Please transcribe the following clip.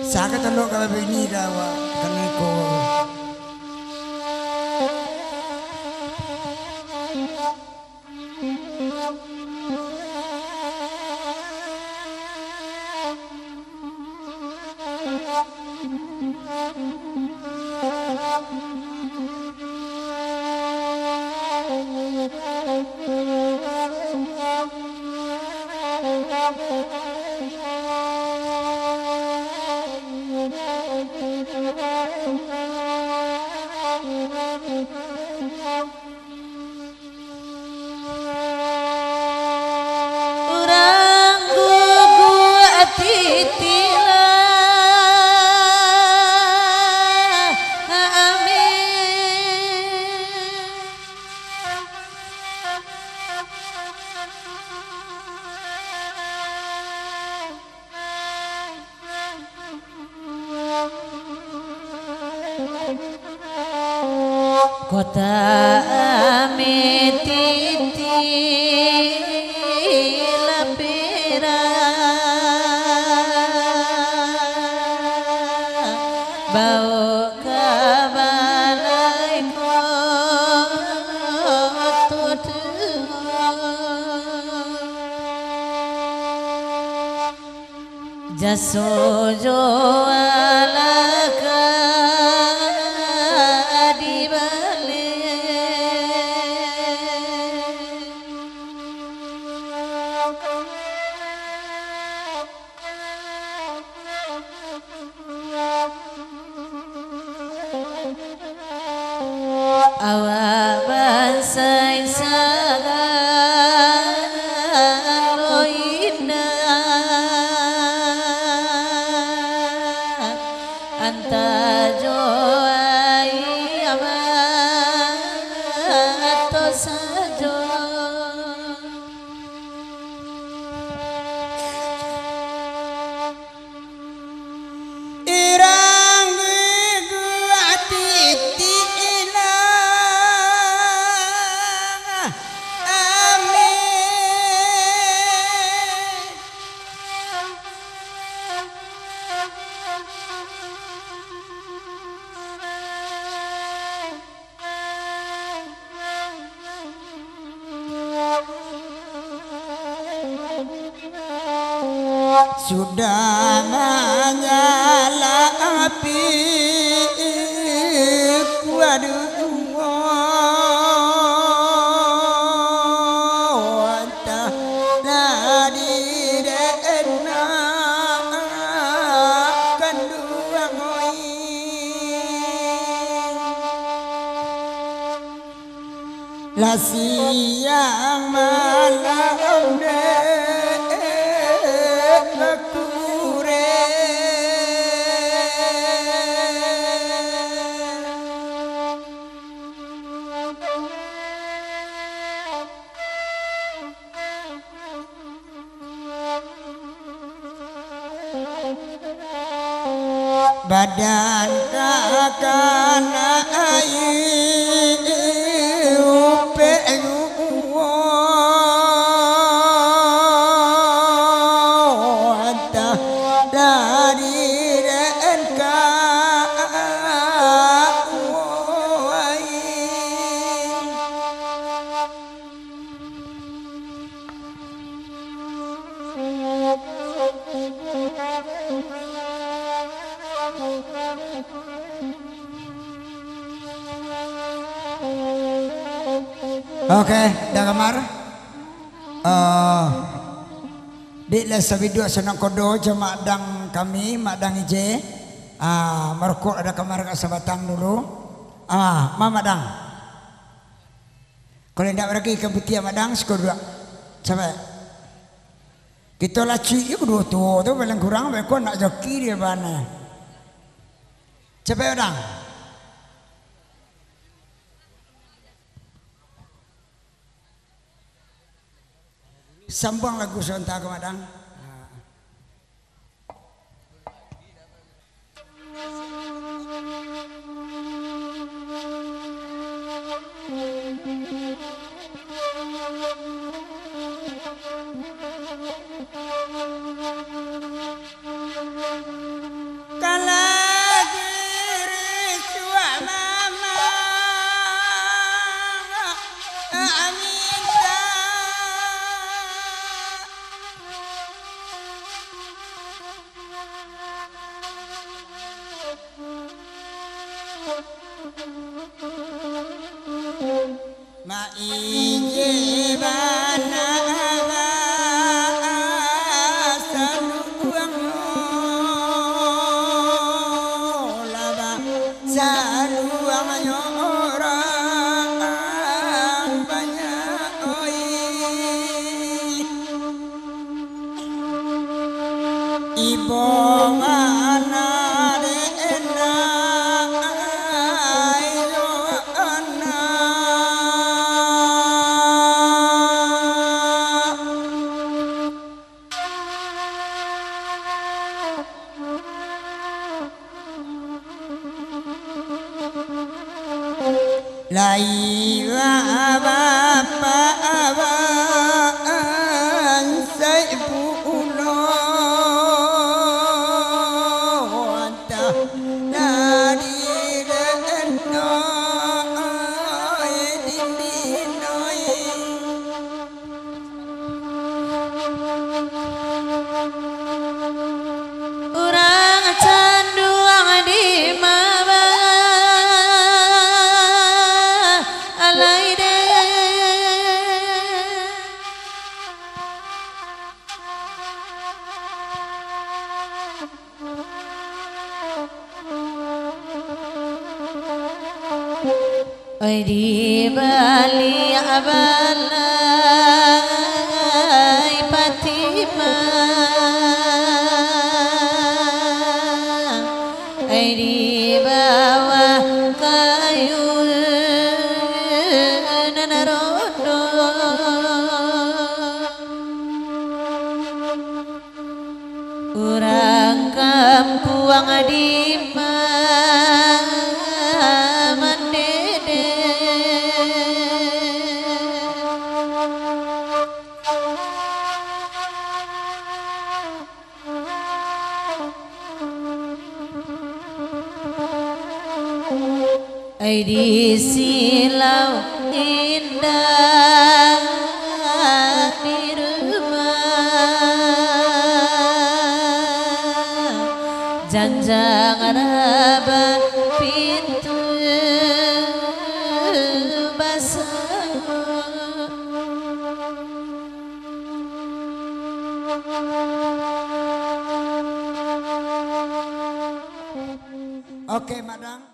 Sakit teluk kalau begini dah kena ikut. Kota Ametiti lapera bau kabalai kotut jasojo alaka awak bansai sagan loina anta joai amato sajo sudah menyala api kuadua tak nadi dena kendua ngoi la siang malam badan kakak ayu penguwa dari denka Oke, dah kamar. Di lesa video senang kodo cuma madang kami, madang ije. Merkut ada kamar kat Sabatang dulu. Mama dang. Kalau tidak pergi ke Butia madang skor dua. Sampai. Kita laci itu dua tu paling kurang mereka nak joki dia mana. Sampai madang. Sambang lagu sontak ke madang. ma ije bana saluang laba saluang orang banyak oi ibo mana dena ayo ana laiwa bapa abang sai pulo anta dari reno dinoi Urang canduang di maba alai de Oi di Bali abalai Fatima Ai di bawah kayu nanarondo urang kampuang di mandede Ai di silau indah di rumah janjang raba pintu basah oke madang